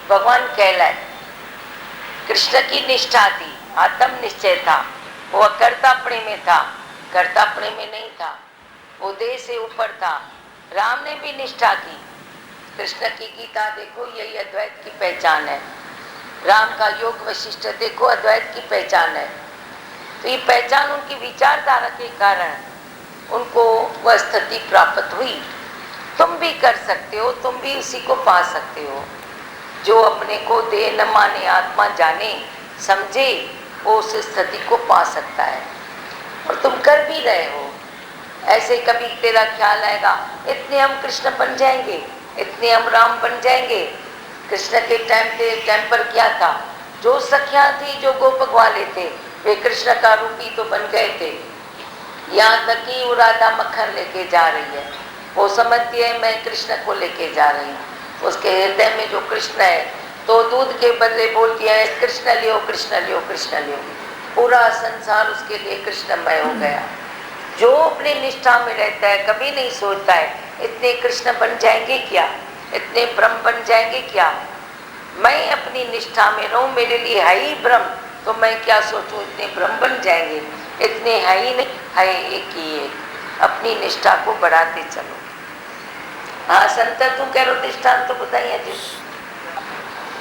भगवान कहलाए। कृष्ण की निष्ठा थी, आत्म निश्चय था, वो अकर्तापणे में था, कर्तापणे में नहीं था, वो देह से ऊपर था। राम ने भी निष्ठा की। कृष्ण की गीता देखो, यही अद्वैत की पहचान है। राम का योग वशिष्ठ देखो, अद्वैत की पहचान है। तो ये पहचान उनकी विचारधारा के कारण उनको वह स्थिति प्राप्त हुई। तुम भी कर सकते हो, तुम भी उसी को पा सकते हो। जो अपने को देह न माने, आत्मा जाने समझे, वो उस स्थिति को पा सकता है। और तुम कर भी रहे हो। ऐसे कभी तेरा ख्याल आएगा, इतने हम कृष्ण बन जाएंगे, इतने हम राम बन जाएंगे। कृष्ण के टाइम पर क्या था? जो सखियां थी, जो गोप ग्वाले थे, वे कृष्ण का रूपी तो बन गए थे। यहाँ तक कि वो राधा मक्खन लेके जा रही है, वो समझती है मैं कृष्ण को लेके जा रही हूँ। उसके हृदय में जो कृष्ण है, तो दूध के बदले बोलती है कृष्ण लियो, कृष्ण लियो, कृष्ण लियो। पूरा संसार उसके लिए कृष्णमय हो गया। जो अपनी निष्ठा में रहता है, कभी नहीं सोचता है इतने कृष्ण बन जाएंगे क्या, इतने ब्रह्म बन जाएंगे क्या। मैं अपनी निष्ठा में रहूं, मेरे लिए है ही ब्रह्म, तो मैं क्या सोचूं इतने ब्रह्म बन जाएंगे। इतने है ही नहीं, है एक ही एक। अपनी निष्ठा को बढ़ाते चलो। हाँ संत, तुम कह रहे हो दृष्टांत तो बताइए जी।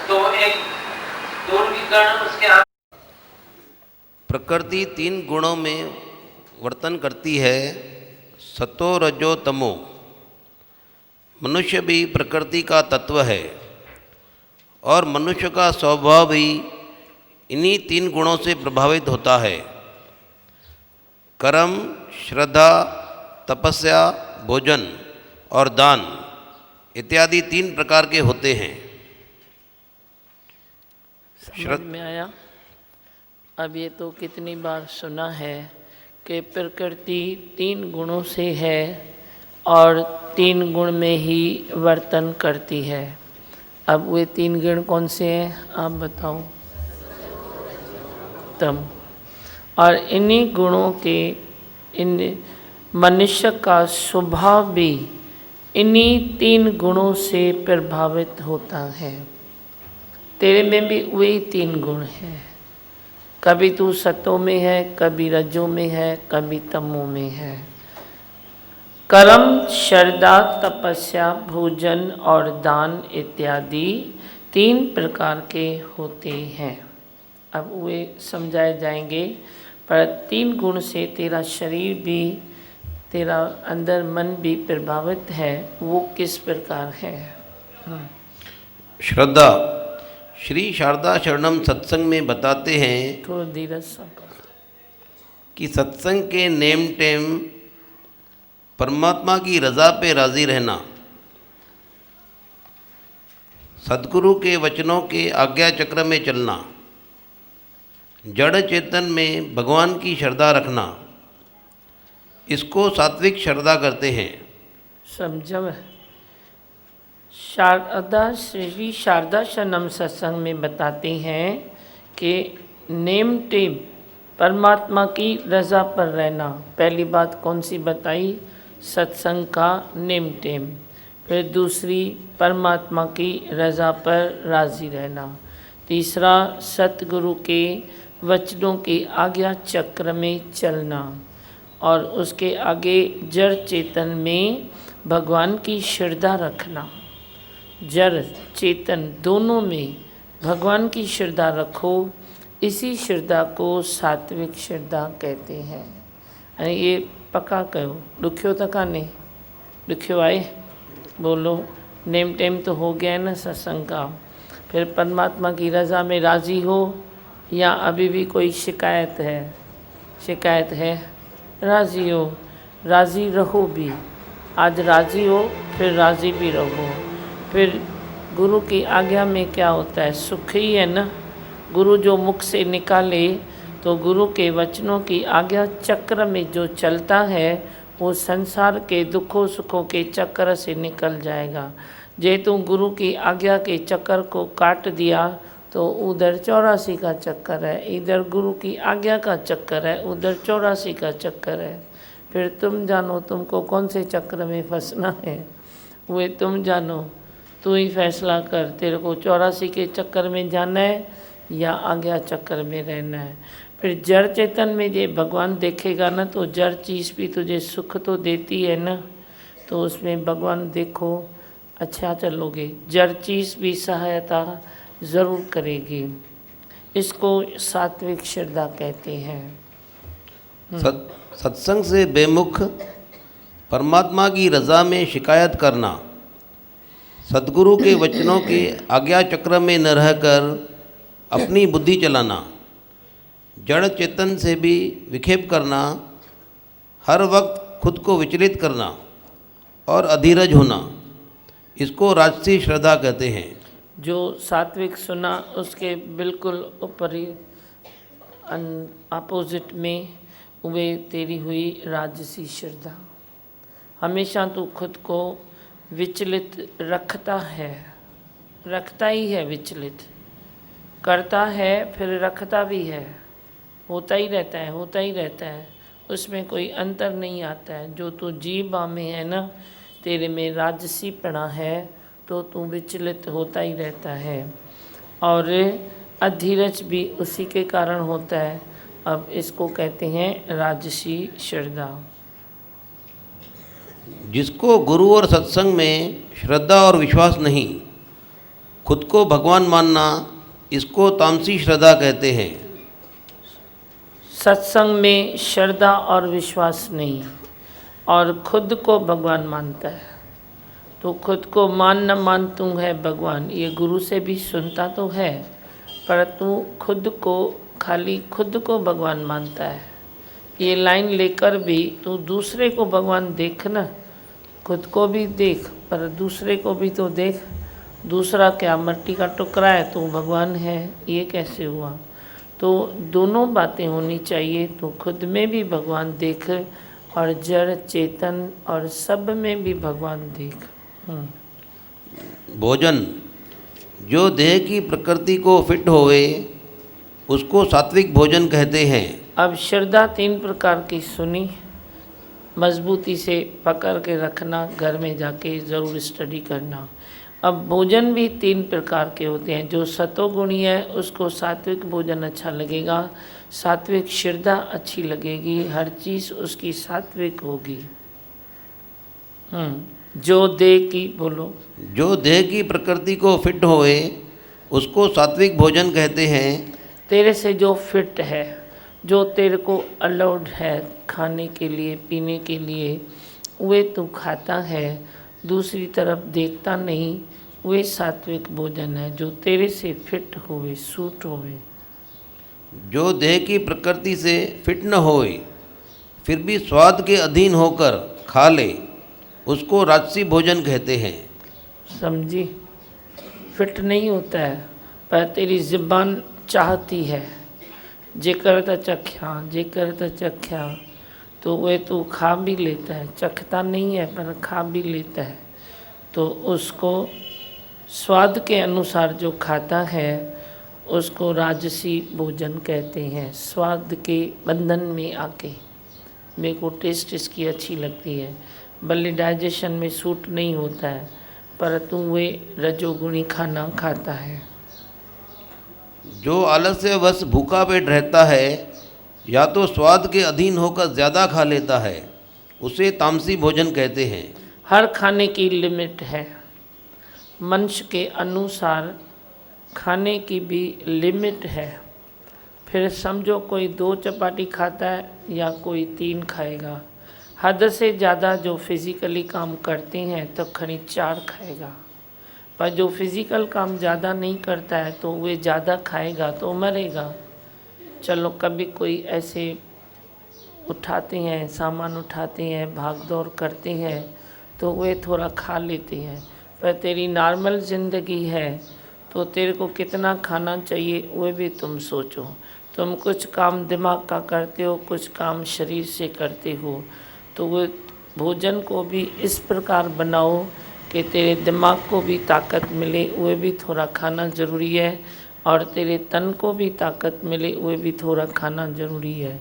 तो एक दो विकर्ण उसके प्रकृति 3 गुणों में वर्तन करती है, सतो रजो तमो। मनुष्य भी प्रकृति का तत्व है और मनुष्य का स्वभाव भी इन्हीं 3 गुणों से प्रभावित होता है। कर्म, श्रद्धा, तपस्या, भोजन और दान इत्यादि 3 प्रकार के होते हैं। समझ में आया? अब ये तो कितनी बार सुना है कि प्रकृति 3 गुणों से है और 3 गुण में ही वर्तन करती है। अब वे 3 गुण कौन से हैं आप बताओ? तम। और इन्हीं गुणों के इन मनुष्य का स्वभाव भी इन्हीं 3 गुणों से प्रभावित होता है। तेरे में भी वही 3 गुण हैं। कभी तू सतो में है, कभी रजो में है, कभी तमो में है। कर्म, श्रद्धा, तपस्या, भोजन और दान इत्यादि 3 प्रकार के होते हैं। अब वे समझाए जाएंगे, पर 3 गुण से तेरा शरीर भी, तेरा अंदर मन भी प्रभावित है। वो किस प्रकार है? श्रद्धा। श्री शारदा शरणम सत्संग में बताते हैं थोड़ा धीरज सा। कि सत्संग के नेम टेम परमात्मा की रज़ा पे राज़ी रहना, सद्गुरु के वचनों के आज्ञा चक्र में चलना, जड़ चेतन में भगवान की श्रद्धा रखना, इसको सात्विक श्रद्धा करते हैं। समझो, शारदा श्री शारदा शरणम सत्संग में बताते हैं कि नेम टेम परमात्मा की रज़ा पर रहना। पहली बात कौन सी बताई? सत्संग का नेम टेम। फिर दूसरी, परमात्मा की रज़ा पर राज़ी रहना। तीसरा, सतगुरु के वचनों के आज्ञा चक्र में चलना। और उसके आगे जड़ चेतन में भगवान की श्रद्धा रखना। जड़ चेतन दोनों में भगवान की श्रद्धा रखो। इसी श्रद्धा को सात्विक श्रद्धा कहते हैं। अरे ये पक्का कहो, दुखियो तक नहीं दुखियो आए बोलो। नेम टेम तो हो गया है ना सत्संग का। फिर परमात्मा की रज़ा में राज़ी हो, या अभी भी कोई शिकायत है? शिकायत है, राज़ी हो, राज़ी रहो भी। आज राज़ी हो, फिर राज़ी भी रहो। फिर गुरु की आज्ञा में क्या होता है? सुख ही है ना। गुरु जो मुख से निकाले, तो गुरु के वचनों की आज्ञा चक्र में जो चलता है, वो संसार के दुखों सुखों के चक्र से निकल जाएगा। जे तुम गुरु की आज्ञा के चक्कर को काट दिया, तो उधर 84 का चक्कर है, इधर गुरु की आज्ञा का चक्कर है, उधर 84 का चक्कर है। फिर तुम जानो तुमको कौन से चक्र में फंसना है, वे तुम जानो। तू ही फैसला कर, तेरे को 84 के चक्कर में जाना है या आज्ञा चक्कर में रहना है। फिर जड़ चेतन में ये भगवान देखेगा ना, तो जड़ चीज़ भी तुझे सुख तो देती है ना, तो उसमें भगवान देखो अच्छा चलोगे, जड़ चीज़ भी सहायता ज़रूर करेगी। इसको सात्विक श्रद्धा कहते हैं। सत्संग से बेमुख परमात्मा की रज़ा में शिकायत करना, सद्गुरु के वचनों के आज्ञा चक्र में न रहकर अपनी बुद्धि चलाना, जड़ चेतन से भी विक्षेप करना, हर वक्त खुद को विचलित करना और अधीरज होना, इसको राजसी श्रद्धा कहते हैं। जो सात्विक सुना उसके बिल्कुल ऊपरी अपोजिट में वे तेरी हुई राजसी श्रद्धा। हमेशा तू खुद को विचलित रखता ही है, विचलित करता है, फिर रखता भी है, होता ही रहता है, उसमें कोई अंतर नहीं आता है। जो तू जीवा में है ना, तेरे में राजसी पना है, तो तू विचलित होता ही रहता है और अधीरज भी उसी के कारण होता है। अब इसको कहते हैं राजसी श्रद्धा। जिसको गुरु और सत्संग में श्रद्धा और विश्वास नहीं, खुद को भगवान मानना, इसको तामसी श्रद्धा कहते हैं। सत्संग में श्रद्धा और विश्वास नहीं और खुद को भगवान मानता है, तो खुद को मान न मान तू है भगवान, ये गुरु से भी सुनता तो है, पर तू खुद को खाली खुद को भगवान मानता है। ये लाइन लेकर भी तू दूसरे को भगवान देख ना, खुद को भी देख पर दूसरे को भी तो देख। दूसरा क्या मिट्टी का टुकड़ा है तो भगवान है, ये कैसे हुआ? तो दोनों बातें होनी चाहिए। तो खुद में भी भगवान देख और जड़ चेतन और सब में भी भगवान देख। भोजन, जो देह की प्रकृति को फिट होवे उसको सात्विक भोजन कहते हैं। अब श्रद्धा 3 प्रकार की सुनी, मजबूती से पकड़ के रखना, घर में जाके ज़रूर स्टडी करना। अब भोजन भी 3 प्रकार के होते हैं। जो सतोगुणी है उसको सात्विक भोजन अच्छा लगेगा, सात्विक श्रद्धा अच्छी लगेगी, हर चीज़ उसकी सात्विक होगी। जो देह की, बोलो, जो देह की प्रकृति को फिट होए उसको सात्विक भोजन कहते हैं। तेरे से जो फिट है, जो तेरे को अलाउड है खाने के लिए, पीने के लिए, वे तू खाता है, दूसरी तरफ देखता नहीं, वे सात्विक भोजन है। जो तेरे से फिट होवे, सूट होवे। जो देह की प्रकृति से फिट न होए फिर भी स्वाद के अधीन होकर खा ले, उसको राजसी भोजन कहते हैं। समझी? फिट नहीं होता है पर तेरी ज़ुबान चाहती है, जेकर त चख्या, तो वे तू खा भी लेता है, चखता नहीं है पर खा भी लेता है। तो उसको स्वाद के अनुसार जो खाता है उसको राजसी भोजन कहते हैं। स्वाद के बंधन में आके मेरे को टेस्ट इसकी अच्छी लगती है, भले डाइजेशन में सूट नहीं होता है, परंतु वे रजोगुणी खाना खाता है। जो आलस्यवश भूखा पेट रहता है या तो स्वाद के अधीन होकर ज़्यादा खा लेता है, उसे तामसी भोजन कहते हैं। हर खाने की लिमिट है, मनुष्य के अनुसार खाने की भी लिमिट है। फिर समझो कोई 2 चपाती खाता है या कोई 3 खाएगा। हद से ज़्यादा जो फिज़िकली काम करते हैं तो खड़ी 4 खाएगा, पर जो फिज़िकल काम ज़्यादा नहीं करता है तो वे ज़्यादा खाएगा तो मरेगा। चलो कभी कोई ऐसे उठाते हैं, सामान उठाते हैं, भाग दौड़ करते हैं तो वे थोड़ा खा लेते हैं, पर तेरी नॉर्मल ज़िंदगी है तो तेरे को कितना खाना चाहिए वो भी तुम सोचो। तुम कुछ काम दिमाग का करते हो, कुछ काम शरीर से करते हो, तो वो भोजन को भी इस प्रकार बनाओ कि तेरे दिमाग को भी ताकत मिले, वो भी थोड़ा खाना ज़रूरी है, और तेरे तन को भी ताकत मिले, वो भी थोड़ा खाना ज़रूरी है।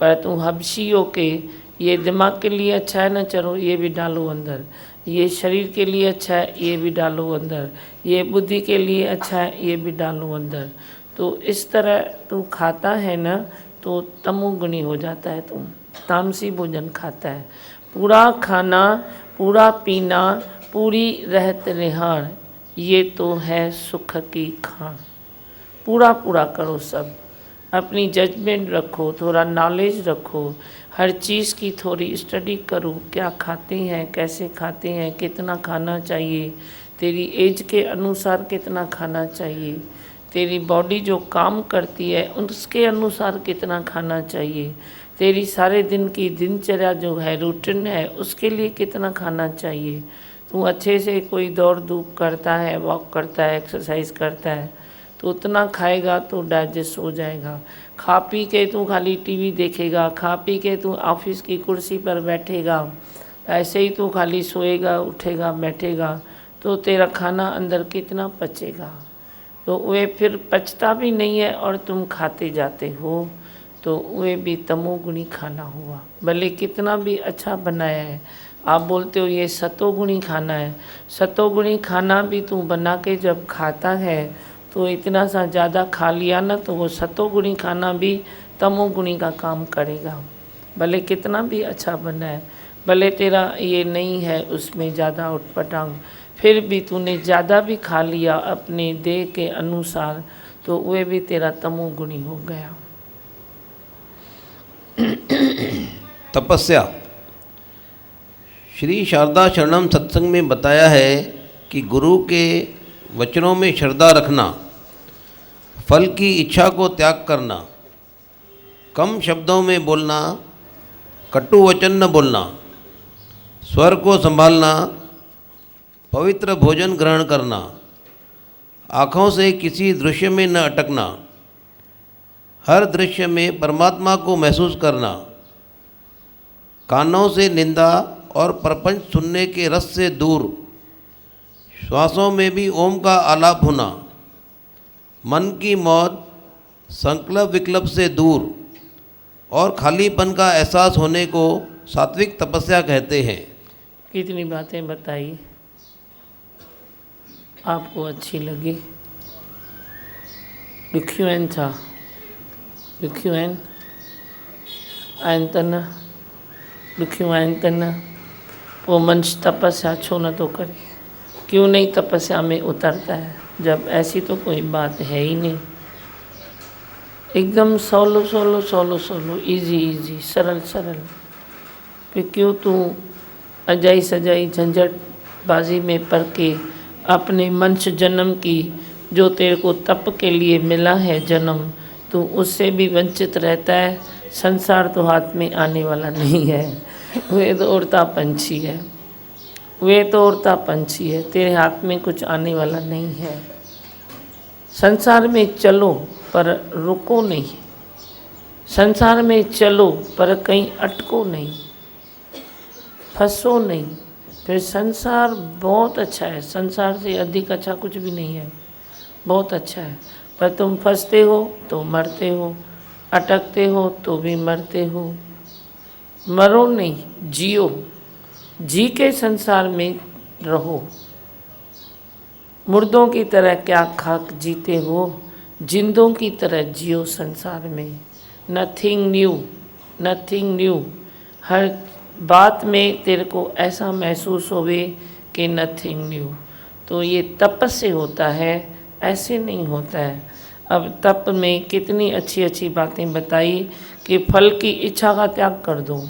पर तू हबशी हो के ये दिमाग के लिए अच्छा है ना, चलो ये भी डालो अंदर, ये शरीर के लिए अच्छा है, ये भी डालो अंदर, ये बुद्धि के लिए अच्छा है, ये भी डालो अंदर। तो इस तरह तू खाता है ना, तो तमोगुणी हो जाता है, तुम तामसी भोजन खाता है। पूरा खाना, पूरा पीना, पूरी रहत रिहाण, ये तो है सुख की खान। पूरा पूरा करो सब, अपनी जजमेंट रखो, थोड़ा नॉलेज रखो, हर चीज़ की थोड़ी स्टडी करो, क्या खाते हैं, कैसे खाते हैं, कितना खाना चाहिए, तेरी एज के अनुसार कितना खाना चाहिए, तेरी बॉडी जो काम करती है उसके अनुसार कितना खाना चाहिए, तेरी सारे दिन की दिनचर्या जो है, रूटीन है, उसके लिए कितना खाना चाहिए। तू अच्छे से कोई दौड़ धूप करता है, वॉक करता है, एक्सरसाइज करता है, तो उतना खाएगा तो डाइजेस्ट हो जाएगा। खा पी के तू खाली टीवी देखेगा, खा पी के तू ऑफिस की कुर्सी पर बैठेगा, ऐसे ही तू खाली सोएगा, उठेगा, बैठेगा, तो तेरा खाना अंदर कितना पचेगा। तो वे फिर पचता भी नहीं है और तुम खाते जाते हो, तो वे भी तमोगुणी खाना हुआ। भले कितना भी अच्छा बनाया है, आप बोलते हो ये सतोगुणी खाना है, सतोगुणी खाना भी तू बना के जब खाता है तो इतना सा ज़्यादा खा लिया ना, तो वो सतोगुणी खाना भी तमोगुणी का काम करेगा। भले कितना भी अच्छा बना है, भले तेरा ये नहीं है उसमें ज़्यादा उटपटांग, फिर भी तूने ज़्यादा भी खा लिया अपने देह के अनुसार, तो वे भी तेरा तमोगुणी हो गया। तपस्या। श्री शारदा शरणम सत्संग में बताया है कि गुरु के वचनों में श्रद्धा रखना, फल की इच्छा को त्याग करना, कम शब्दों में बोलना, कटु वचन न बोलना, स्वर को संभालना, पवित्र भोजन ग्रहण करना, आँखों से किसी दृश्य में न अटकना, हर दृश्य में परमात्मा को महसूस करना, कानों से निंदा और प्रपंच सुनने के रस से दूर, श्वासों में भी ओम का आलाप होना, मन की मौत, संकल्प विकल्प से दूर और खालीपन का एहसास होने को सात्विक तपस्या कहते हैं। कितनी बातें बताई, आपको अच्छी लगी? दुखियन था, दुखियन आयतन, दुखियन वो मनुष्य तपस्या छो न तो करे, क्यों नहीं तपस्या में उतरता है, जब ऐसी तो कोई बात है ही नहीं। एकदम solo solo solo solo, easy easy, सरल सरल। फिर क्यों तू अजाई सजाई झंझट बाजी में पड़ के अपने मनुष्य जन्म की, जो तेरे को तप के लिए मिला है जन्म, तू उससे भी वंचित रहता है। संसार तो हाथ में आने वाला नहीं है, वे तो उड़ता पंछी है, वे तो उड़ता पंछी है, तेरे हाथ में कुछ आने वाला नहीं है। संसार में चलो पर रुको नहीं, संसार में चलो पर कहीं अटको नहीं, फंसो नहीं। फिर संसार बहुत अच्छा है, संसार से अधिक अच्छा कुछ भी नहीं है, बहुत अच्छा है। पर तुम फंसते हो तो मरते हो, अटकते हो तो भी मरते हो। मरो नहीं, जियो, जी के संसार में रहो। मुर्दों की तरह क्या खाक जीते हो, जिंदों की तरह जियो संसार में। Nothing new, nothing new. हर बात में तेरे को ऐसा महसूस होवे कि नथिंग न्यू। तो ये तप से होता है, ऐसे नहीं होता है। अब तप में कितनी अच्छी अच्छी बातें बताई कि फल की इच्छा का त्याग कर दो।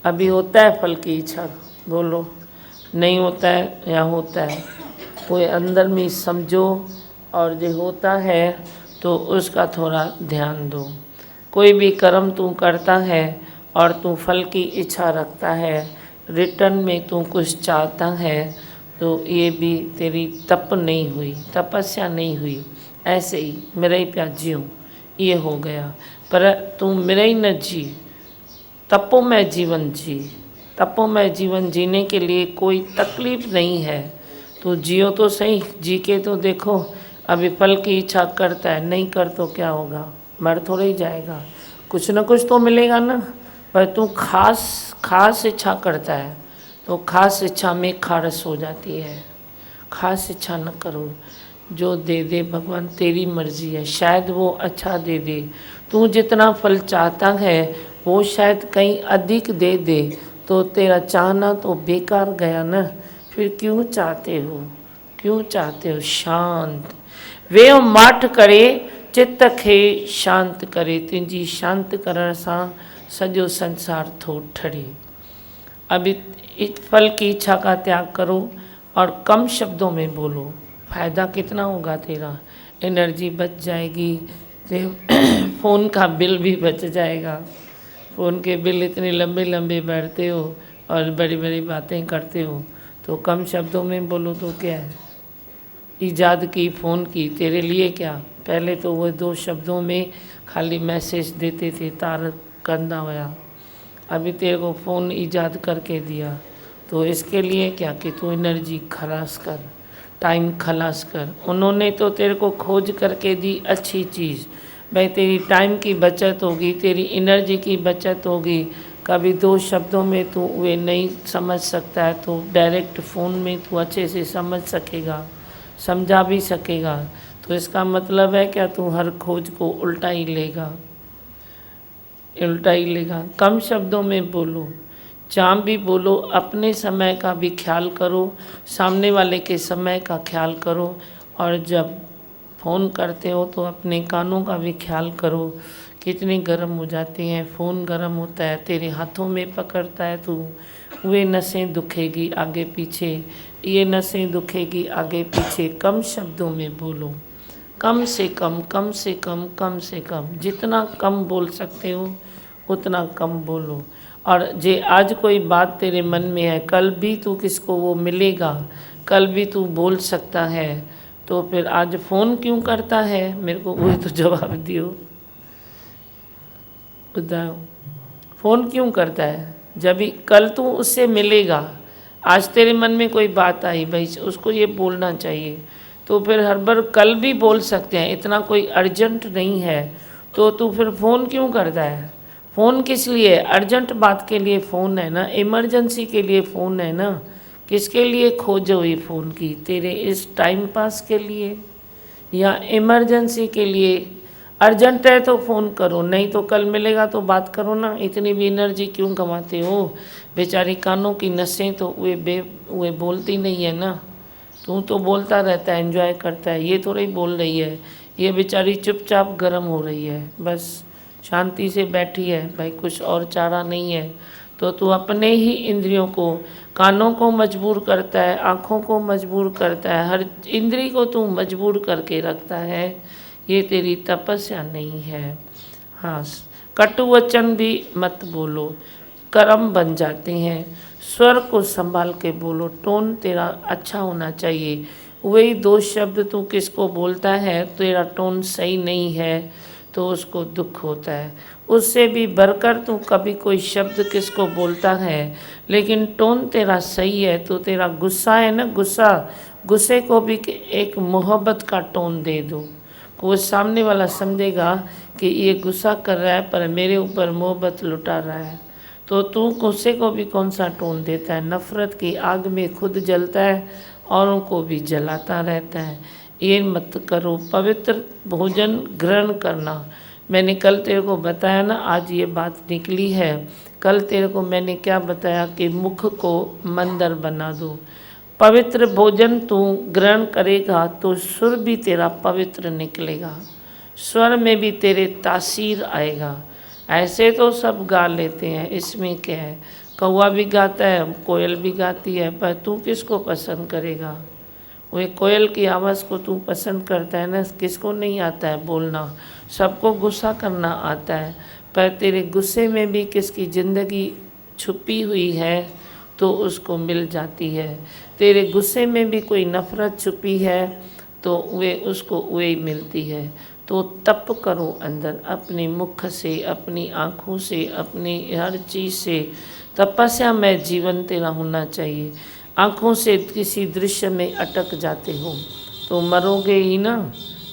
अभी होता है फल की इच्छा, बोलो नहीं होता है या होता है? कोई अंदर में समझो, और जो होता है तो उसका थोड़ा ध्यान दो। कोई भी कर्म तू करता है और तू फल की इच्छा रखता है, रिटर्न में तू कुछ चाहता है, तो ये भी तेरी तप नहीं हुई, तपस्या नहीं हुई। ऐसे ही मेरा ही प्यार जियो, ये हो गया। पर तू मेरा ही न जी, तपोमय जीवन जी। तपोमय जीवन जीने के लिए कोई तकलीफ नहीं है, तो जियो तो सही, जी के तो देखो। अभी फल की इच्छा करता है, नहीं कर तो क्या होगा, मर थोड़ा ही जाएगा, कुछ न कुछ तो मिलेगा ना। पर तू खास इच्छा करता है, तो खास इच्छा में खारस हो जाती है। खास इच्छा न करो, जो दे दे भगवान तेरी मर्जी है, शायद वो अच्छा दे दे। तू जितना फल चाहता है वो शायद कहीं अधिक दे दे, तो तेरा चाहना तो बेकार गया ना। फिर क्यों चाहते हो, क्यों चाहते हो? शांत वे माठ करे चित्त खे शांत करे, तुंहिंजी शांत करण सां सॼो संसार थो ठरे। अभी इस फल की इच्छा का त्याग करो और कम शब्दों में बोलो। फ़ायदा कितना होगा तेरा? एनर्जी बच जाएगी, फ़ोन का बिल भी बच जाएगा। फ़ोन के बिल इतने लंबे लंबे भरते हो और बड़ी बड़ी बातें करते हो, तो कम शब्दों में बोलो तो क्या है? ईजाद की फ़ोन की, तेरे लिए क्या? पहले तो वो 2 शब्दों में खाली मैसेज देते थे, तार करना हुआ। अभी तेरे को फ़ोन ईजाद करके दिया, तो इसके लिए क्या कि तू एनर्जी खलास कर, टाइम खलास कर। उन्होंने तो तेरे को खोज करके दी अच्छी चीज़, भाई तेरी टाइम की बचत होगी, तेरी एनर्जी की बचत होगी। कभी 2 शब्दों में तू वे नहीं समझ सकता है तो डायरेक्ट फ़ोन में तू अच्छे से समझ सकेगा, समझा भी सकेगा। तो इसका मतलब है क्या, तू हर खोज को उल्टा ही लेगा, उल्टा ही लेगा। कम शब्दों में बोलो, जहाँ भी बोलो अपने समय का भी ख्याल करो, सामने वाले के समय का ख्याल करो। और जब फ़ोन करते हो तो अपने कानों का भी ख्याल करो, कितने गर्म हो जाते हैं। फ़ोन गर्म होता है, तेरे हाथों में पकड़ता है तू, वे नसें दुखेगी आगे पीछे, ये नसें दुखेगी आगे पीछे। कम शब्दों में बोलो, कम से कम, कम से कम, कम से कम। जितना कम बोल सकते हो उतना कम बोलो। और जे आज कोई बात तेरे मन में है, कल भी तू किसको वो मिलेगा, कल भी तू बोल सकता है, तो फिर आज फ़ोन क्यों करता है? मेरे को वही तो जवाब दियो, बताओ। फ़ोन क्यों करता है? जब भी कल तू उससे मिलेगा, आज तेरे मन में कोई बात आई, भाई उसको ये बोलना चाहिए, तो फिर हर बार कल भी बोल सकते हैं, इतना कोई अर्जेंट नहीं है। तो तू फिर फ़ोन क्यों करता है? फ़ोन किस लिए? अर्जेंट बात के लिए फ़ोन है ना, इमरजेंसी के लिए फ़ोन है ना। किसके लिए खोज हुई फ़ोन की? तेरे इस टाइम पास के लिए या इमरजेंसी के लिए? अर्जेंट है तो फ़ोन करो, नहीं तो कल मिलेगा तो बात करो ना। इतनी भी एनर्जी क्यों कमाते हो? बेचारी कानों की नसें तो वे बोलती नहीं है ना। तू तो बोलता रहता है, एंजॉय करता है, ये थोड़ी बोल रही है। ये बेचारी चुपचाप गर्म हो रही है, बस शांति से बैठी है, भाई कुछ और चारा नहीं है। तो तू अपने ही इंद्रियों को, कानों को मजबूर करता है, आँखों को मजबूर करता है, हर इंद्री को तू मजबूर करके रखता है। ये तेरी तपस्या नहीं है। हाँ, कटु वचन भी मत बोलो, कर्म बन जाते हैं। स्वर को संभाल के बोलो, टोन तेरा अच्छा होना चाहिए। वही 2 शब्द तू किसको बोलता है, तेरा टोन सही नहीं है तो उसको दुख होता है। उससे भी बढ़कर तू कभी कोई शब्द किसको बोलता है, लेकिन टोन तेरा सही है, तो तेरा गुस्सा है ना, गुस्से को भी एक मोहब्बत का टोन दे दो। वो सामने वाला समझेगा कि ये गुस्सा कर रहा है पर मेरे ऊपर मोहब्बत लुटा रहा है। तो तू गुस्से को भी कौन सा टोन देता है? नफ़रत की आग में खुद जलता है, औरों को भी जलाता रहता है। ये मत करो। पवित्र भोजन ग्रहण करना, मैंने कल तेरे को बताया ना, आज ये बात निकली है। कल तेरे को मैंने क्या बताया कि मुख को मंदिर बना दो। पवित्र भोजन तू ग्रहण करेगा तो सुर भी तेरा पवित्र निकलेगा, स्वर में भी तेरे तासीर आएगा। ऐसे तो सब गा लेते हैं, इसमें क्या है? कौवा भी गाता है, कोयल भी गाती है, पर तू किसको पसंद करेगा? वो कोयल की आवाज़ को तू पसंद करता है ना। किसको नहीं आता है बोलना? सबको गुस्सा करना आता है, पर तेरे गुस्से में भी किसकी ज़िंदगी छुपी हुई है तो उसको मिल जाती है। तेरे गुस्से में भी कोई नफ़रत छुपी है तो वे उसको वे मिलती है। तो तप करो अंदर, अपने मुख से, अपनी आँखों से, अपनी हर चीज़ से। तपस्या में जीवन तेरा होना चाहिए। आँखों से किसी दृश्य में अटक जाते हो तो मरोगे ही ना।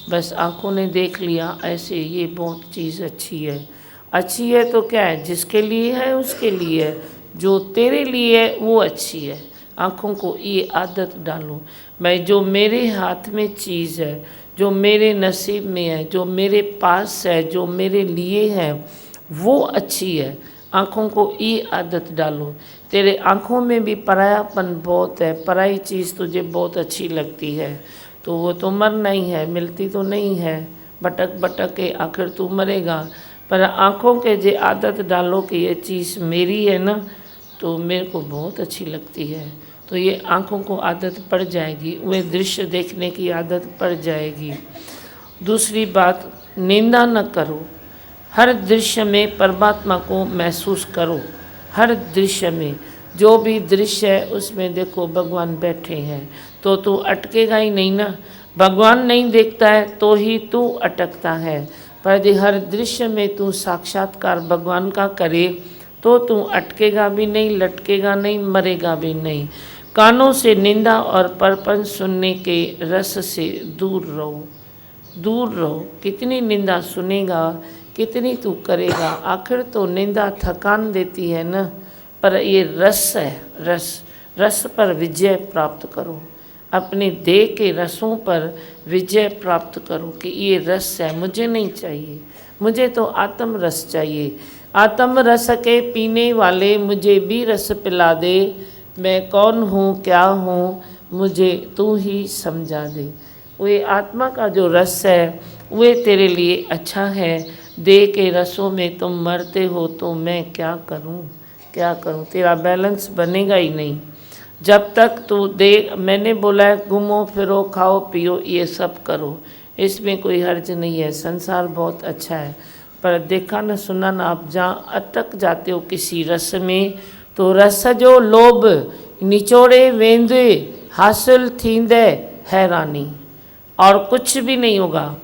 बस आँखों ने देख लिया ऐसे, ये बहुत चीज़ अच्छी है, अच्छी है तो क्या है, जिसके लिए है उसके लिए है। जो तेरे लिए है वो अच्छी है। आँखों को ये आदत डालो, मैं जो मेरे हाथ में चीज़ है, जो मेरे नसीब में है, जो मेरे पास है, जो मेरे लिए है वो अच्छी है। आँखों को ये आदत डालो। तेरे आँखों में भी परायापन बहुत है, पराई चीज़ तुझे बहुत अच्छी लगती है, तो वो तो मरना ही है, मिलती तो नहीं है, भटक भटक के आखिर तू मरेगा। पर आँखों के जे आदत डालो कि ये चीज़ मेरी है ना, तो मेरे को बहुत अच्छी लगती है, तो ये आँखों को आदत पड़ जाएगी, वे दृश्य देखने की आदत पड़ जाएगी। दूसरी बात, निंदा न करो। हर दृश्य में परमात्मा को महसूस करो। हर दृश्य में, जो भी दृश्य है उसमें देखो भगवान बैठे हैं, तो तू अटकेगा ही नहीं ना। भगवान नहीं देखता है तो ही तू अटकता है, पर यदि हर दृश्य में तू साक्षात्कार भगवान का करे तो तू अटकेगा भी नहीं, लटकेगा नहीं, मरेगा भी नहीं। कानों से निंदा और परपंच सुनने के रस से दूर रहो, दूर रहो। कितनी निंदा सुनेगा, कितनी तू करेगा, आखिर तो निंदा थकान देती है ना। पर ये रस है, रस, रस पर विजय प्राप्त करो, अपने देह के रसों पर विजय प्राप्त करो कि ये रस है, मुझे नहीं चाहिए, मुझे तो आत्म रस चाहिए। आत्म रस के पीने वाले मुझे भी रस पिला दे, मैं कौन हूँ क्या हूँ मुझे तू ही समझा दे। वे आत्मा का जो रस है वे तेरे लिए अच्छा है। देह के रसों में तुम मरते हो तो मैं क्या करूं, क्या करूं, तेरा बैलेंस बनेगा ही नहीं जब तक तू दे। मैंने बोला है घूमो फिरो खाओ पियो ये सब करो, इसमें कोई हर्ज नहीं है, संसार बहुत अच्छा है। पर देखा न सुना न, आप जहाँ अटक जाते हो किसी रस में, तो रस जो लोभ निचोड़े वेंदे हासिल थींदे हैरानी, और कुछ भी नहीं होगा।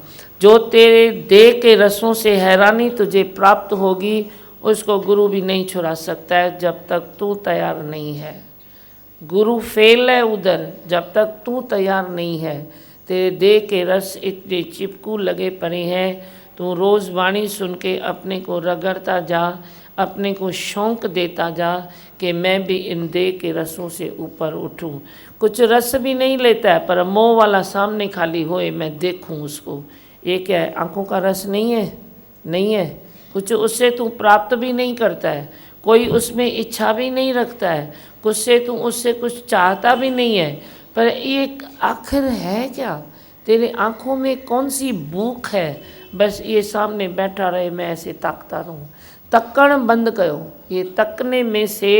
जो तेरे देह के रसों से हैरानी तुझे प्राप्त होगी उसको गुरु भी नहीं छुड़ा सकता है जब तक तू तैयार नहीं है। गुरु फेल है उधर जब तक तू तैयार नहीं है। तेरे देह के रस इतने चिपकू लगे पड़े हैं, तू रोज़ वाणी सुन के अपने को रगड़ता जा, अपने को शौक देता जा कि मैं भी इन देह के रसों से ऊपर उठूं। कुछ रस भी नहीं लेता है, पर मोह वाला सामने खाली होए मैं देखूं उसको। ये क्या है, आंखों का रस नहीं है, नहीं है कुछ, उससे तू प्राप्त भी नहीं करता है, कोई उसमें इच्छा भी नहीं रखता है, कुछ से तू उससे कुछ चाहता भी नहीं है। पर ये आखिर है क्या, तेरे आँखों में कौन सी भूख है, बस ये सामने बैठा रहे मैं ऐसे ताकता रहूं। तक्कण बंद करो, ये तकने में से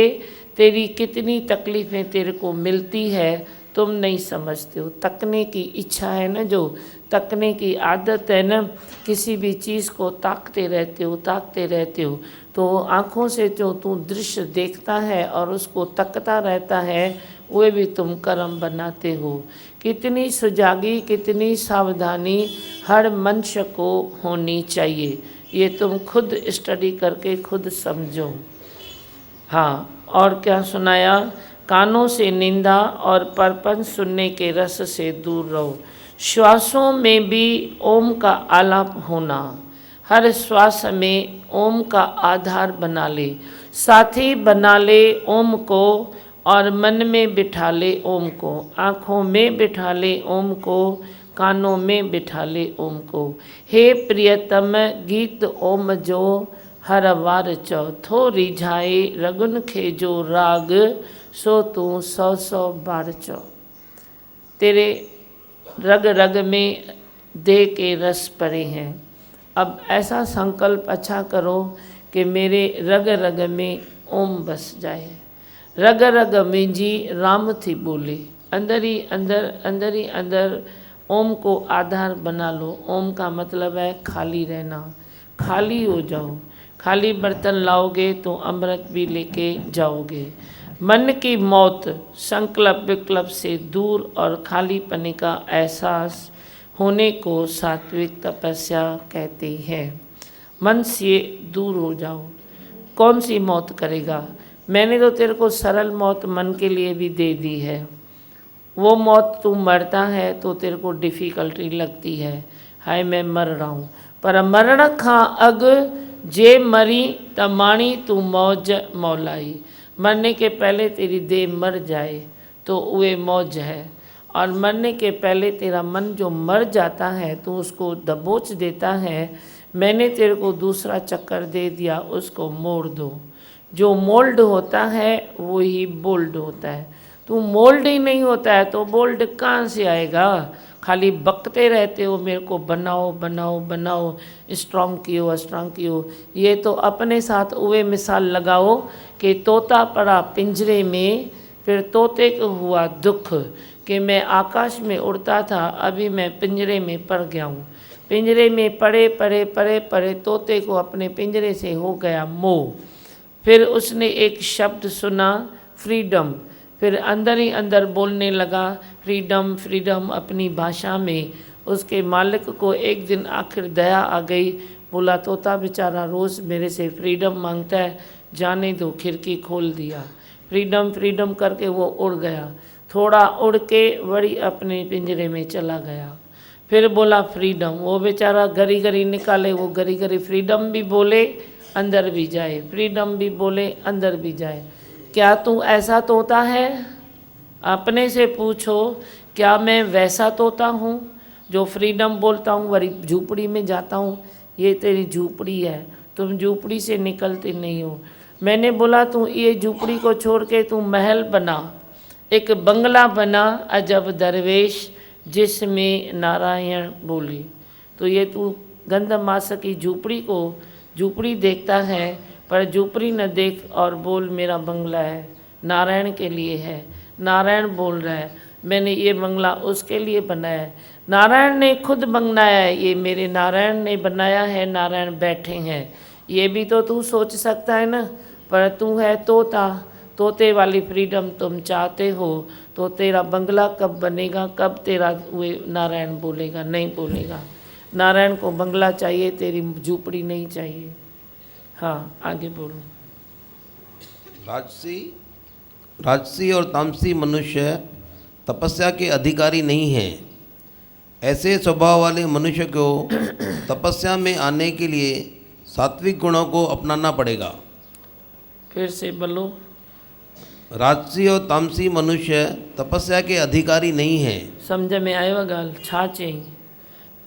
तेरी कितनी तकलीफ़ें तेरे को मिलती है तुम नहीं समझते हो। तकने की इच्छा है ना, जो तकने की आदत है ना, किसी भी चीज़ को ताकते रहते हो, ताकते रहते हो, तो आँखों से जो तू दृश्य देखता है और उसको तकता रहता है वे भी तुम कर्म बनाते हो। कितनी सुजागी, कितनी सावधानी हर मनुष्य को होनी चाहिए, ये तुम खुद स्टडी करके खुद समझो। हाँ, और क्या सुनाया, कानों से निंदा और परपंच सुनने के रस से दूर रहो। श्वासों में भी ओम का आलाप होना, हर श्वास में ओम का आधार बना ले, साथी बना ले ओम को, और मन में बिठा ले ओम को, आँखों में बिठा ले ओम को, कानों में बिठा ले ओम को। हे प्रियतम गीत ओम जो हर वार चौथो रिझाए, रगुन खे जो राग सो तू 100 बार चौ। तेरे रग रग में देह के रस पड़े हैं, अब ऐसा संकल्प अच्छा करो कि मेरे रग रग में ओम बस जाए। रग रग में जी राम थी बोले, अंदर ही अंदर, अंदर ही अंदर ओम को आधार बना लो। ओम का मतलब है खाली रहना, खाली हो जाओ। खाली बर्तन लाओगे तो अमृत भी लेके जाओगे। मन की मौत संकल्प विकल्प से दूर और खाली पने का एहसास होने को सात्विक तपस्या कहते हैं। मन से दूर हो जाओ। कौन सी मौत करेगा, मैंने तो तेरे को सरल मौत मन के लिए भी दे दी है। वो मौत तू मरता है तो तेरे को डिफ़िकल्टी लगती है, हाय मैं मर रहा हूँ, पर मरण खां अग जे मरी त माणी तू मौज मौलाई। मरने के पहले तेरी देह मर जाए तो वे मौज है, और मरने के पहले तेरा मन जो मर जाता है तो उसको दबोच देता है। मैंने तेरे को दूसरा चक्कर दे दिया, उसको मोड़ दो। जो मोल्ड होता है वो ही बोल्ड होता है। तू मोल्ड ही नहीं होता है तो बोल्ड कहाँ से आएगा? खाली बकते रहते हो मेरे को बनाओ बनाओ बनाओ, स्ट्रांग कियो स्ट्रांग कियो। ये तो अपने साथ वे मिसाल लगाओ कि तोता पड़ा पिंजरे में, फिर तोते को हुआ दुख कि मैं आकाश में उड़ता था, अभी मैं पिंजरे में पड़ गया हूँ। पिंजरे में पड़े पड़े पड़े पड़े तोते को अपने पिंजरे से हो गया मोह। फिर उसने एक शब्द सुना, फ्रीडम। फिर अंदर ही अंदर बोलने लगा फ्रीडम फ्रीडम अपनी भाषा में। उसके मालिक को एक दिन आखिर दया आ गई, बोला तोता बेचारा रोज़ मेरे से फ्रीडम मांगता है, जाने दो। खिड़की खोल दिया, फ्रीडम फ्रीडम करके वो उड़ गया। थोड़ा उड़ के वही अपने पिंजरे में चला गया। फिर बोला फ्रीडम, वो बेचारा गरी गरी निकाले, वो गरी गरी फ्रीडम भी बोले अंदर भी जाए, फ्रीडम भी बोले अंदर भी जाए। क्या तू ऐसा तोता है? अपने से पूछो, क्या मैं वैसा तोता हूँ जो फ्रीडम बोलता हूँ वही झूपड़ी में जाता हूँ? ये तेरी झूपड़ी है, तुम झूपड़ी से निकलते नहीं हो। मैंने बोला तू ये झूपड़ी को छोड़ के तू महल बना, एक बंगला बना अजब दरवेश जिसमें नारायण बोले। तो ये तू गंधमास की झूपड़ी को झूपड़ी देखता है, पर झूपड़ी न देख और बोल मेरा बंगला है, नारायण के लिए है। नारायण बोल रहा है मैंने ये बंगला उसके लिए बनाया है। नारायण ने खुद बनाया है, ये मेरे नारायण ने बनाया है, नारायण बैठे हैं। ये भी तो तू सोच सकता है ना, पर तू है तोता। तोते वाली फ्रीडम तुम चाहते हो तो तेरा बंगला कब बनेगा, कब तेरा वे नारायण बोलेगा? नहीं बोलेगा। नारायण को बंगला चाहिए, तेरी झूपड़ी नहीं चाहिए। हाँ आगे बोलो। राजसी और तामसी मनुष्य तपस्या के अधिकारी नहीं हैं। ऐसे स्वभाव वाले मनुष्य को तपस्या में आने के लिए सात्विक गुणों को अपनाना पड़ेगा। फिर से बोलो। राजसी और तामसी मनुष्य तपस्या के अधिकारी नहीं हैं। समझ में आयो गाल? छा चाहिए?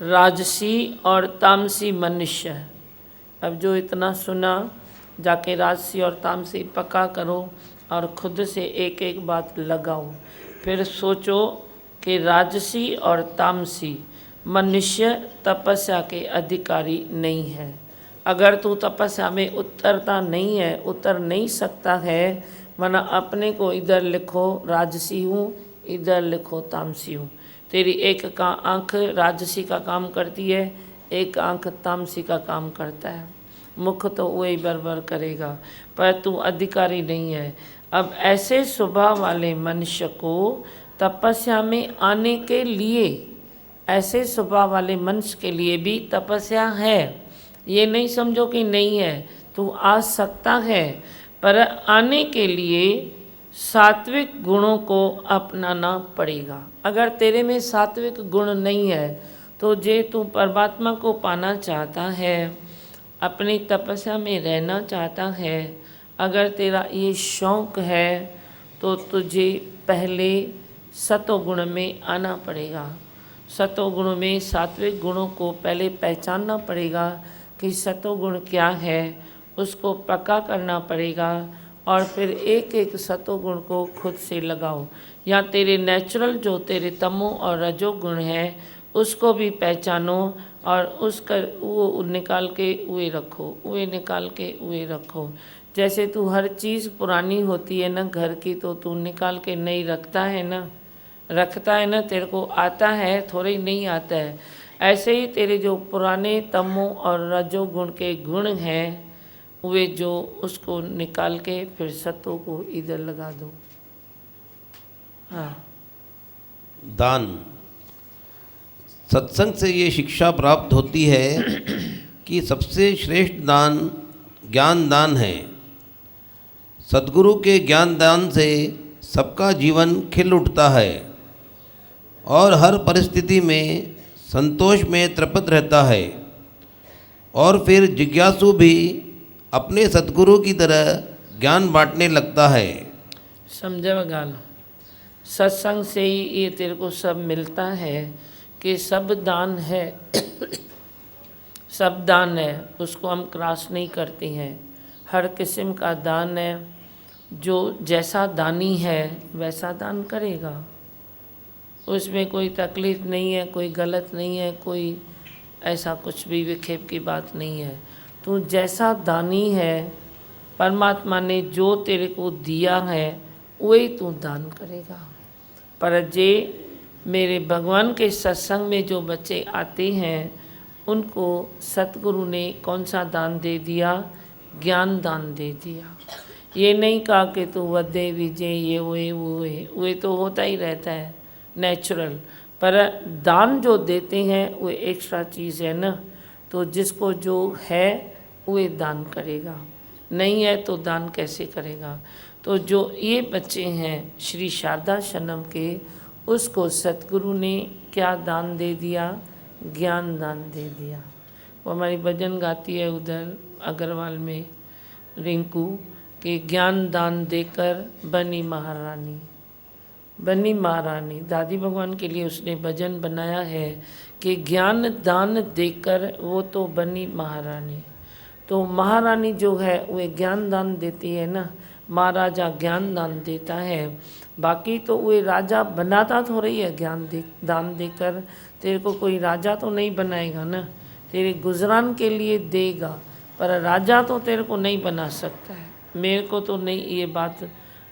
राजसी और तामसी मनुष्य। अब जो इतना सुना, जाके राजसी और तामसी पक्का करो और खुद से एक एक बात लगाओ। फिर सोचो कि राजसी और तामसी मनुष्य तपस्या के अधिकारी नहीं है। अगर तू तपस्या में उतरता नहीं है, उतर नहीं सकता है, वरना अपने को इधर लिखो राजसी हूँ, इधर लिखो तामसी हूँ। तेरी एक का आँख राजसी का काम करती है, एक आँख तामसी का काम करता है। मुख तो वही बरबर करेगा, पर तू अधिकारी नहीं है। अब ऐसे स्वभाव वाले मनुष्य को तपस्या में आने के लिए, ऐसे स्वभाव वाले मनुष्य के लिए भी तपस्या है। ये नहीं समझो कि नहीं है, तू आ सकता है, पर आने के लिए सात्विक गुणों को अपनाना पड़ेगा। अगर तेरे में सात्विक गुण नहीं है तो जे तू परमात्मा को पाना चाहता है, अपनी तपस्या में रहना चाहता है, अगर तेरा ये शौक़ है तो तुझे पहले सतोगुण में आना पड़ेगा। सतोगुण में सात्विक गुणों को पहले पहचानना पड़ेगा कि सतोगुण क्या है, उसको पक्का करना पड़ेगा और फिर एक एक सतोगुण को खुद से लगाओ। या तेरे नेचुरल जो तेरे तमो और रजोगुण है उसको भी पहचानो और उसका वो निकाल के वे रखो, वे निकाल के वे रखो। जैसे तू हर चीज़ पुरानी होती है ना घर की, तो तू निकाल के नहीं रखता है ना, रखता है ना, तेरे को आता है, थोड़े ही नहीं आता है। ऐसे ही तेरे जो पुराने तमो और रजोगुण के गुण हैं वे जो उसको निकाल के फिर सत्व को इधर लगा दो। हाँ। दान। सत्संग से ये शिक्षा प्राप्त होती है कि सबसे श्रेष्ठ दान ज्ञान दान है। सद्गुरु के ज्ञान दान से सबका जीवन खिल उठता है और हर परिस्थिति में संतोष में तृप्त रहता है। और फिर जिज्ञासु भी अपने सद्गुरु की तरह ज्ञान बांटने लगता है। समझ गाल सत्संग से ही ये तेरे को सब मिलता है कि सब दान है सब दान है, उसको हम क्रॉस नहीं करते हैं। हर किस्म का दान है, जो जैसा दानी है वैसा दान करेगा, उसमें कोई तकलीफ़ नहीं है, कोई गलत नहीं है, कोई ऐसा कुछ भी विक्षेप की बात नहीं है। तो जैसा दानी है, परमात्मा ने जो तेरे को दिया है वही तू दान करेगा। पर जे मेरे भगवान के सत्संग में जो बच्चे आते हैं उनको सतगुरु ने कौन सा दान दे दिया? ज्ञान दान दे दिया। ये नहीं कहा कि तू वधे विजय ये हुए वो हुए, वे तो होता ही रहता है नेचुरल, पर दान जो देते हैं वो एक्स्ट्रा चीज़ है ना। तो जिसको जो है वे दान करेगा, नहीं है तो दान कैसे करेगा। तो जो ये बच्चे हैं श्री शारदाश्रम के, उसको सतगुरु ने क्या दान दे दिया? ज्ञान दान दे दिया। वो हमारी भजन गाती है उधर अग्रवाल में रिंकू के ज्ञान दान देकर बनी महारानी। बनी महारानी दादी भगवान के लिए उसने भजन बनाया है कि ज्ञान दान देकर वो तो बनी महारानी। तो महारानी जो है वो ज्ञान दान देती है ना, महाराजा ज्ञान दान देता है। बाकी तो वो राजा बनाता थोड़ा ही है ज्ञान दान देकर, तेरे को कोई राजा तो नहीं बनाएगा ना, तेरे गुजरान के लिए देगा, पर राजा तो तेरे को नहीं बना सकता है। मेरे को तो नहीं ये बात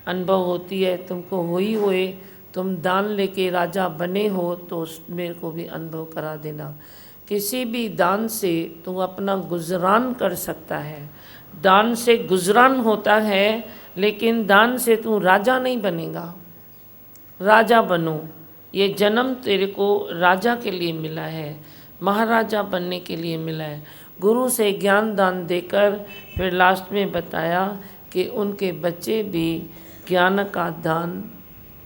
अनुभव होती है, तुमको हुए तुम दान लेके राजा बने हो तो मेरे को भी अनुभव करा देना। किसी भी दान से तू अपना गुजरान कर सकता है, दान से गुजरान होता है, लेकिन दान से तू राजा नहीं बनेगा। राजा बनो, ये जन्म तेरे को राजा के लिए मिला है, महाराजा बनने के लिए मिला है। गुरु से ज्ञान दान देकर फिर लास्ट में बताया कि उनके बच्चे भी ज्ञान का दान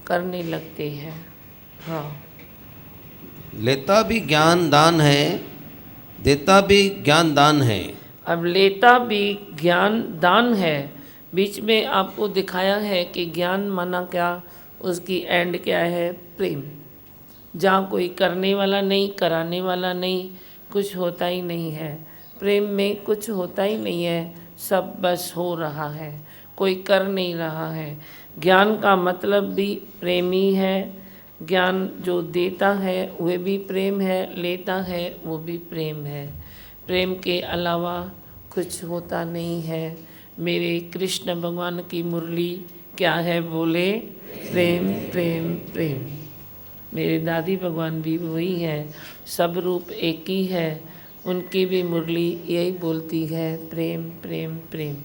करने लगते हैं। हाँ, लेता भी ज्ञान दान है, देता भी ज्ञान दान है। अब लेता भी ज्ञान दान है, बीच में आपको दिखाया है कि ज्ञान माना क्या, उसकी एंड क्या है? प्रेम। जहाँ कोई करने वाला नहीं, कराने वाला नहीं, कुछ होता ही नहीं है। प्रेम में कुछ होता ही नहीं है, सब बस हो रहा है, कोई कर नहीं रहा है। ज्ञान का मतलब भी प्रेमी है, ज्ञान जो देता है वह भी प्रेम है, लेता है वो भी प्रेम है। प्रेम के अलावा कुछ होता नहीं है। मेरे कृष्ण भगवान की मुरली क्या है? बोले प्रेम प्रेम प्रेम। मेरे दादी भगवान भी वही है, सब रूप एक ही है, उनकी भी मुरली यही बोलती है प्रेम प्रेम प्रेम।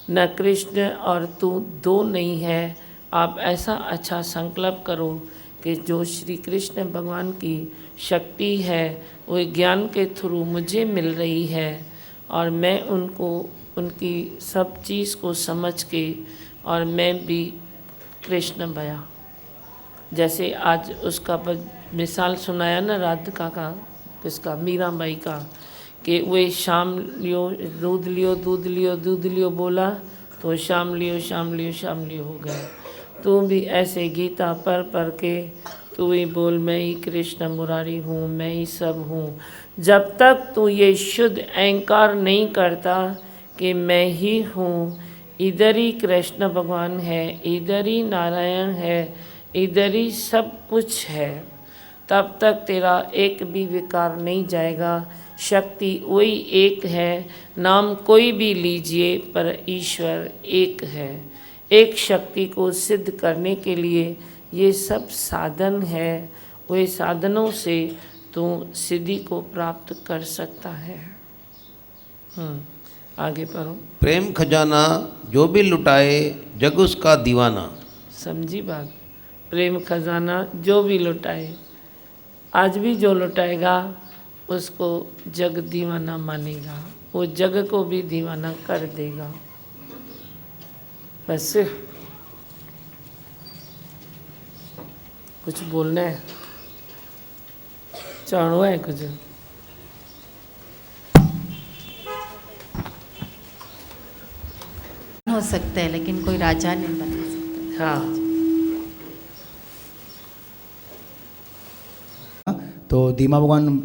न कृष्ण और तू दो नहीं है। आप ऐसा अच्छा संकल्प करो कि जो श्री कृष्ण भगवान की शक्ति है वो ज्ञान के थ्रू मुझे मिल रही है, और मैं उनको उनकी सब चीज़ को समझ के और मैं भी कृष्ण बया। जैसे आज उसका मिसाल सुनाया ना राधिका का, किसका? मीराबाई का, कि वे शाम लियो दूध लियो दूध लियो दूध लियो बोला तो शाम लियो शाम लियो शाम लियो हो गया। तू भी ऐसे गीता पढ़ के तू ही बोल मैं ही कृष्ण मुरारी हूँ, मैं ही सब हूँ। जब तक तू ये शुद्ध अहंकार नहीं करता कि मैं ही हूँ, इधर ही कृष्ण भगवान है, इधर ही नारायण है, इधर ही सब कुछ है, तब तक तेरा एक भी विकार नहीं जाएगा। शक्ति वही एक है, नाम कोई भी लीजिए पर ईश्वर एक है। एक शक्ति को सिद्ध करने के लिए ये सब साधन है, वे साधनों से तू सिद्धि को प्राप्त कर सकता है। आगे पढ़ो। प्रेम खजाना जो भी लुटाए जग उसका दीवाना। समझी बात? प्रेम खजाना जो भी लुटाए, आज भी जो लुटाएगा उसको जग दीवाना मानेगा, वो जग को भी दीवाना कर देगा। बस कुछ बोलना है, चाहना है कुछ? हो हो सकता है लेकिन कोई राजा नहीं बना सकता। हाँ। तो दीमा भगवान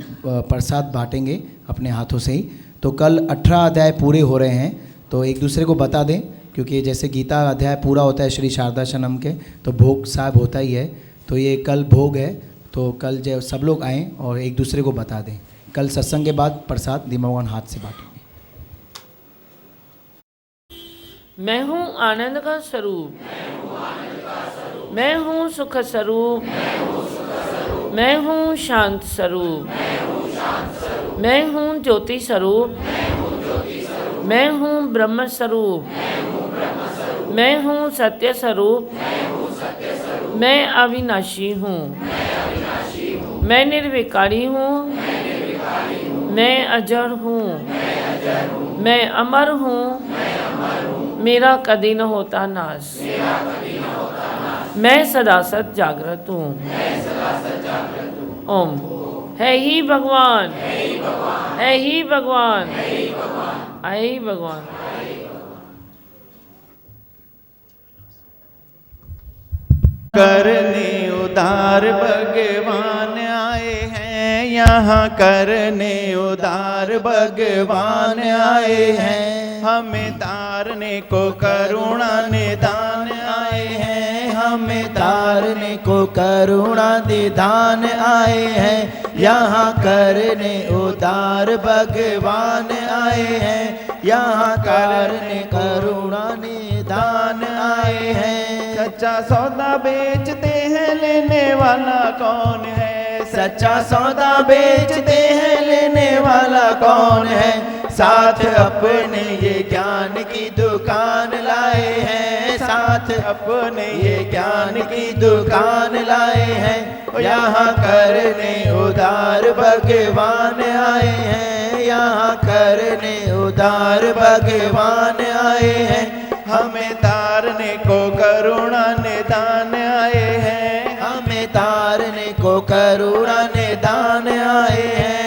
प्रसाद बांटेंगे अपने हाथों से ही। तो कल 18 अध्याय पूरे हो रहे हैं, तो एक दूसरे को बता दें, क्योंकि जैसे गीता अध्याय पूरा होता है श्री शारदा शनम के, तो भोग साहब होता ही है। तो ये कल भोग है, तो कल जो सब लोग आएँ और एक दूसरे को बता दें। कल सत्संग के बाद प्रसाद दीमा भगवान हाथ से बांटेंगे। मैं हूँ आनंद का स्वरूप, मैं हूँ सुख स्वरूप, मैं हूँ शांत स्वरूप, मैं हूँ ज्योति स्वरूप, मैं हूँ ब्रह्म स्वरूप, मैं हूँ सत्य स्वरूप, मैं अविनाशी हूँ, मैं निर्विकारी हूँ, मैं अजर हूँ, मैं अमर हूँ, मेरा कभी न होता नाश, मैं सदा सत जागृत हूँ। ओम। है ही भगवान, है ही भगवान, है ही भगवान। करने उदार भगवान आए हैं, यहाँ करने उदार भगवान आए हैं। हमें तारने को करुणा निदान आए हैं, हमें तारने को करुणा निदान आए हैं। यहाँ करने उदार भगवान आए हैं, यहाँ करने करुणा निदान आए हैं। सच्चा सौदा बेचते हैं, लेने वाला कौन है? सच्चा सौदा बेचते हैं, लेने वाला कौन है? साथ अपने ये ज्ञान की दुकान लाए हैं, साथ अपने ये ज्ञान की दुकान लाए हैं। यहाँ करने उदार भगवान आए हैं, यहाँ करने उदार भगवान आए हैं। हमें तारने को करुणा निदान आए हैं, हमें तारने को करुणा निदान आए हैं।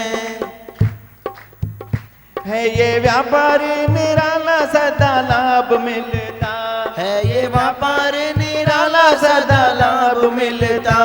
है ये व्यापार निराला सदा लाभ मिलता, है ये व्यापार निराला सदा लाभ मिलता।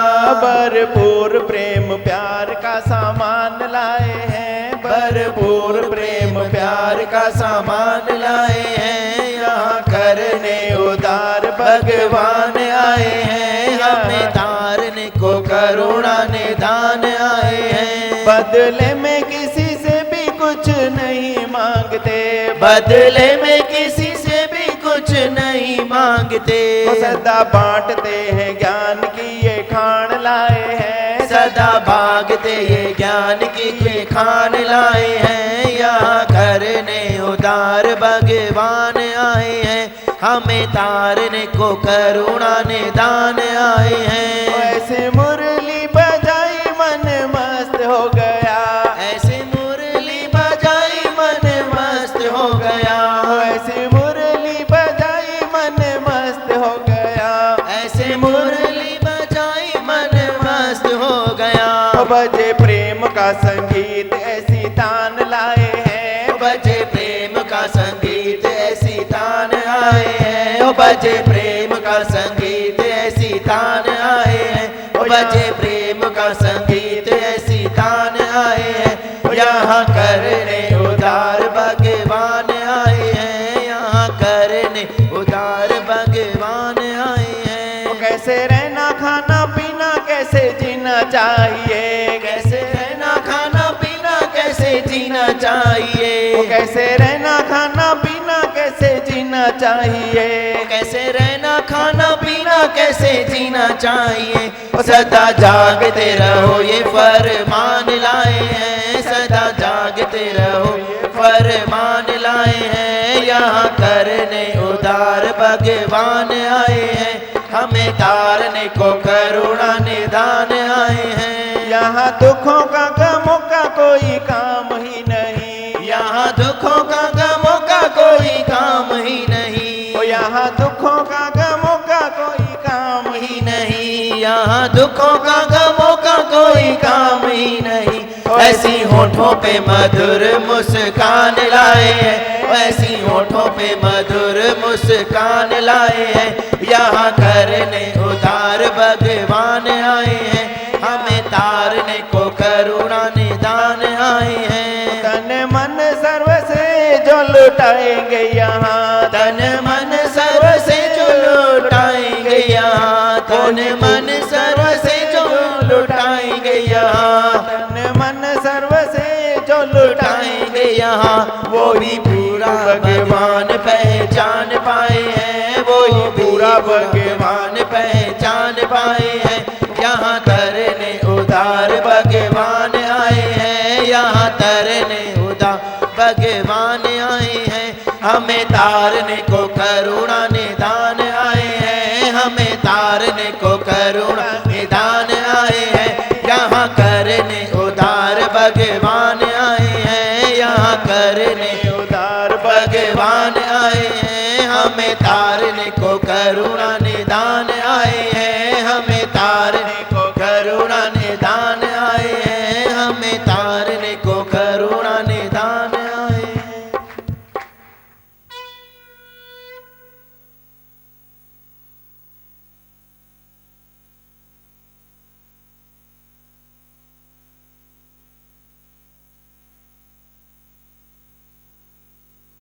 भरपूर प्रेम प्यार का सामान लाए हैं, भरपूर प्रेम प्यार का सामान लाए हैं। यहाँ करने उदार भगवान आए हैं, हमें तारने को करुणा निदान आए हैं। बदले में किसी से भी कुछ नहीं मांगते, बदले में किसी से भी कुछ नहीं मांगते। सदा बांटते हैं ज्ञान की ये खान लाए हैं, सदा भागते ये ज्ञान की ये खान लाए हैं। यहाँ करने उदार भगवान आए हैं, हमें तारने को करुणा निदान आए हैं। ऐसे मुरली बजाई मन मस्त हो गया, ऐसे मुरली बजाई मन मस्त हो गया, ऐसे मुरली बजाई मन मस्त हो गया, ऐसे मुरली बजाई मन मस्त हो गया। बजे प्रेम का संगीत ऐसी तान लाए हैं, बजे प्रेम का संगीत ऐसी तान आए हैं। बजे प्रेम का संगीत ऐसी तान आए हैं, बजे प्रेम का संगीत ऐसी तान आए हैं। यहाँ करने उदार भगवान आए हैं, यहाँ करने उदार भगवान आए हैं। कैसे रहना खाना पीना कैसे जीना चाहिए, कैसे रहना खाना पीना कैसे जीना चाहिए, कैसे रहना खाना पीना कैसे जीना चाहिए, कैसे रहना खाना पीना कैसे जीना चाहिए। सदा जागते रहो ये फरमान लाए हैं, सदा जागते रहो ये फरमान लाए हैं। यहाँ करने उदार भगवान आए हैं, हमें तारने को करुणा निदान आए हैं। यहाँ दुखों का गमों का कोई काम ही नहीं, यहाँ दुखों का गमों का कोई काम ही नहीं। यहाँ दुखों का गमों का कोई काम ही नहीं, यहाँ दुखों का गमों का कोई काम ही नहीं। ऐसी होठों पे मधुर मुस्कान लाए हैं, ऐसी होठों पे मधुर मुस्कान लाए हैं, यहाँ करने उधार भगवान आए हैं, हमें तारने को करुणा निदान आए हैं। तन मन सर्व से जो लुटाएंगे यहाँ, तन मन सर्व से जो लुटाएंगे यहाँ, तन मन सर्व से जो लुटाएंगे यहाँ, तन मन सर्व से जो लुटाएंगे यहाँ, वो ही पूरा भगवान पहचान पाए हैं, वो ही पूरा भगवान पहचान पाए हैं। यहाँ तरने उधार भगवान आए हैं, यहाँ तरने उधार भगवान आए हैं, हमें तारने को करुणा निदान आए हैं, हमें तारने को करुणा निदान आए हैं। यहाँ करने उधार भगवान आए हैं, यहाँ करने उधार भगवान आए हैं, हमें तारने को करुणा निदान आए हैं, हमें तारने को करुणा निदान